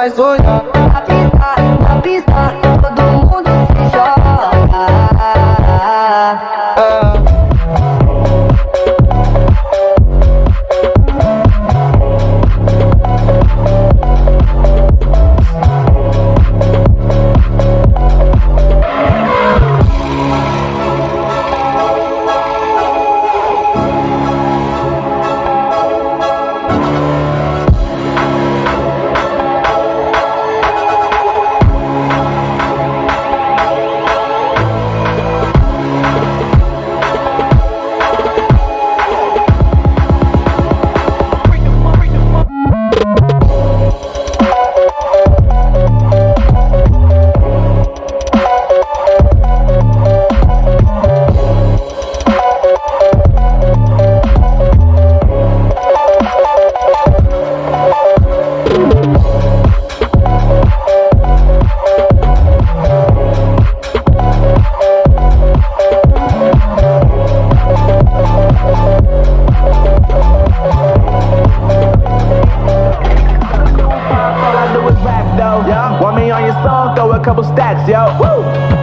faz olhar. Na pista, todo mundo se joga.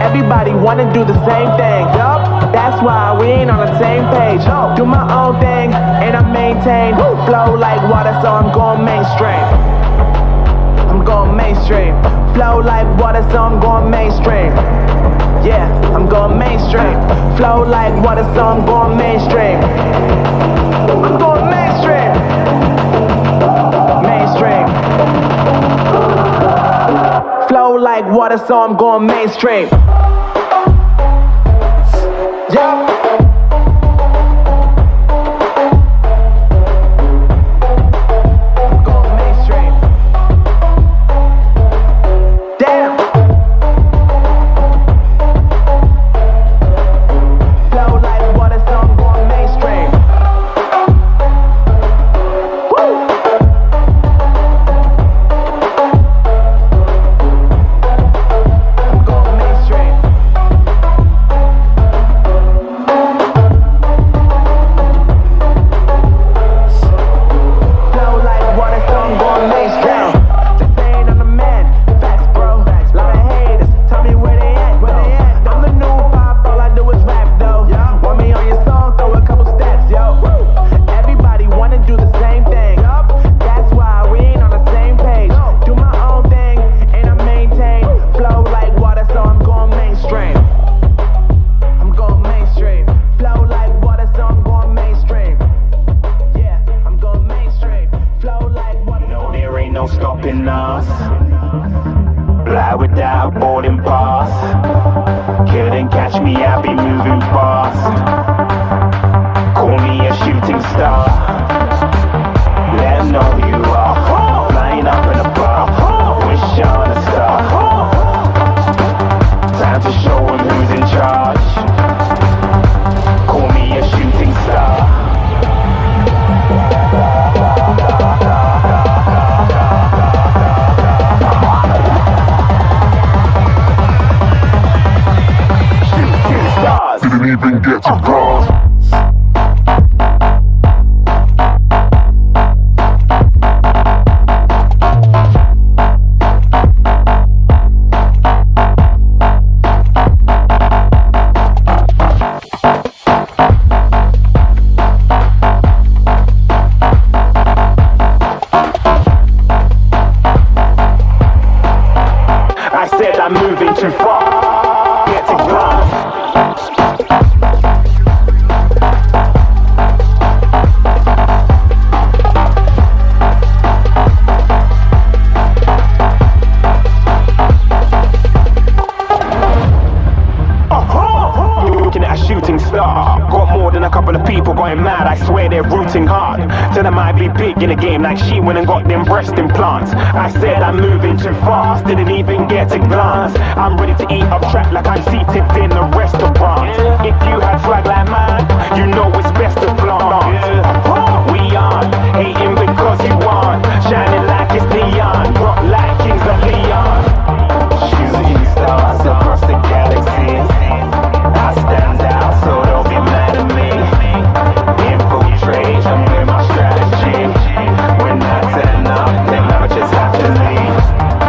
Everybody wanna do the same thing, that's why we ain't on the same page. Do my own thing and I maintain flow like water, so I'm going mainstream. I'm going mainstream. Flow like water, so I'm going mainstream. Yeah, I'm going mainstream. Flow like water, so I'm going mainstream. I'm going mainstream. Mainstream. Flow like water, so I'm going mainstream. Yeah. Said I might be big in the game like she went and got them breast implants. I said I'm moving too fast, didn't even get a glance. I'm ready to eat up track like I'm seated in a restaurant. If you had swag like mine, you know it's best to flaunt. We aren't hating because you aren't shining like it's neon, rock like kings of Leon. Shooting stars across the galaxy, I stand out so don't be mad at me. Infiltrate, I'm with my strategy. When I turn up, then I just have to leave.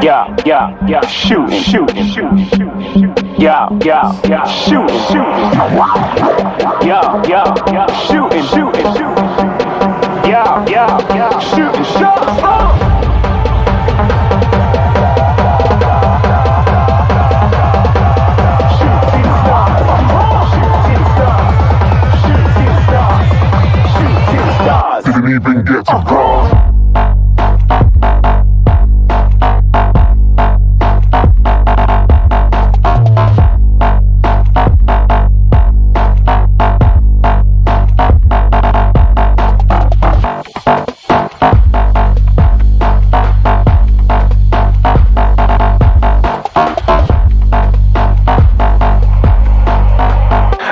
Yeah, yeah, yeah, shooting, shooting, shooting, shooting. Yeah, yeah, yeah, shooting, shooting. Yeah, yeah, yeah, shooting, shooting, shooting. Yeah, yeah, yeah, shooting, shots. Didn't even get to cross.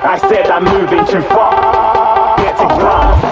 I said I'm moving too far. Get to glance.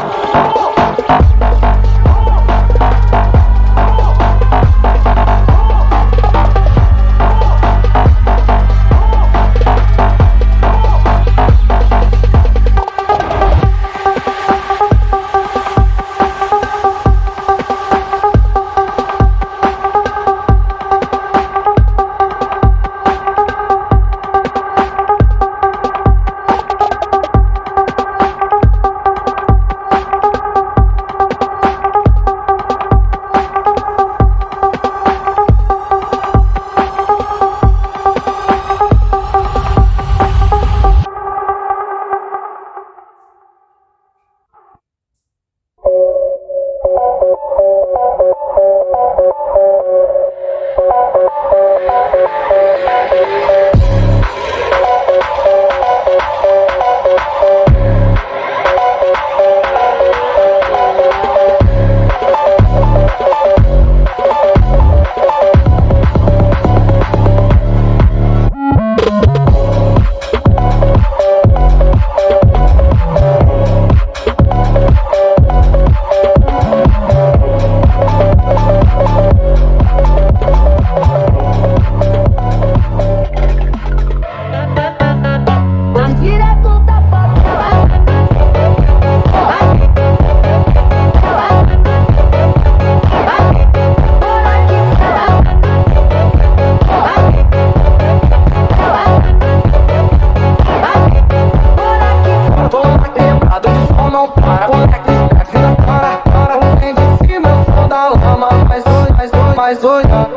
mais doida.